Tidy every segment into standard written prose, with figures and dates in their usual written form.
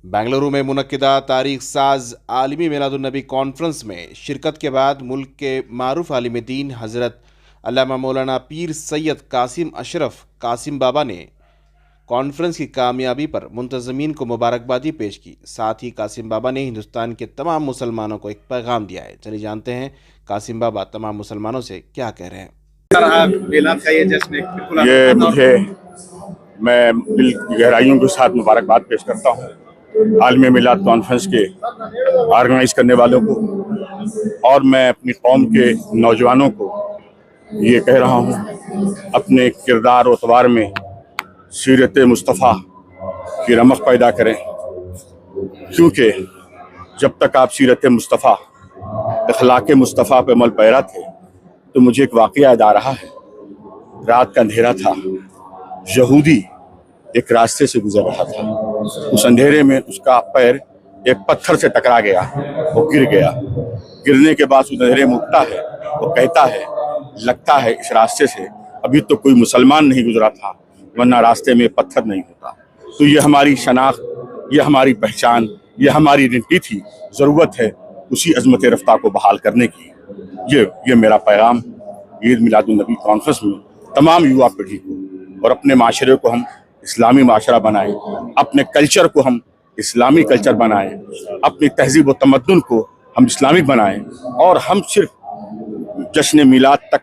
बेंगलुरु में मुनक्किदा तारीख साज आलमी मिलादुन्नबी कॉन्फ्रेंस में शिरकत के बाद मुल्क के मारूफ आलिम दीन हज़रत अल्लामा मौलाना पीर सैयद कासिम अशरफ कासिम बाबा ने कॉन्फ्रेंस की कामयाबी पर मुंतज़मीन को मुबारकबादी पेश की। साथ ही कासिम बाबा ने हिंदुस्तान के तमाम मुसलमानों को एक पैगाम दिया है। चलिए जानते हैं कासिम बाबा तमाम मुसलमानों से क्या कह रहे हैं। ये मुझे मैं दिल की गहराइयों के साथ मुबारकबाद पेश करता हूँ आलमी मिलाद कॉन्फ्रेंस के ऑर्गेनाइज करने वालों को, और मैं अपनी कौम के नौजवानों को ये कह रहा हूँ अपने किरदार उतवार में सीरत मुस्तफ़ा की रमक पैदा करें, क्योंकि जब तक आप सीरत मुस्तफ़ा अखलाक मुस्तफ़ा पे अमल पैरा थे तो मुझे एक वाक़या याद आ रहा है। रात का अंधेरा था, यहूदी एक रास्ते से गुजर रहा था। उस अंधेरे में उसका पैर एक पत्थर से टकरा गया, वो गिर गया। गिरने के बाद उस अंधेरे में उठता है, वो कहता है लगता है इस रास्ते से अभी तो कोई मुसलमान नहीं गुजरा था, वरना रास्ते में पत्थर नहीं होता। तो ये हमारी शनाख्त, ये हमारी पहचान, ये हमारी आइडेंटिटी थी। ज़रूरत है उसी अज़मत रफ्ता को बहाल करने की। ये मेरा पैगाम ईद मिलादुन्नबी कॉन्फ्रेंस में तमाम युवा पीढ़ी को, और अपने माशरे को हम इस्लामी माशरा बनाएं, अपने कल्चर को हम इस्लामी कल्चर बनाएं, अपनी तहजीब व तमद्दुन को हम इस्लामिक बनाएं, और हम सिर्फ जश्न मिलाद तक,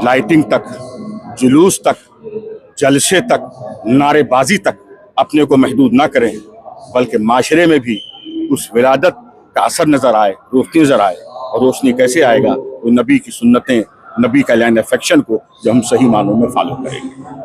लाइटिंग तक, जुलूस तक, जलसे तक, नारेबाजी तक अपने को महदूद ना करें, बल्कि माशरे में भी उस विलादत का असर नज़र आए, रोशनी नज़र आए। और रोशनी कैसे आएगा? वो नबी की सुन्नतें, नबी का लाइन अफेक्शन को जो हम सही मानों में फॉलो करेंगे।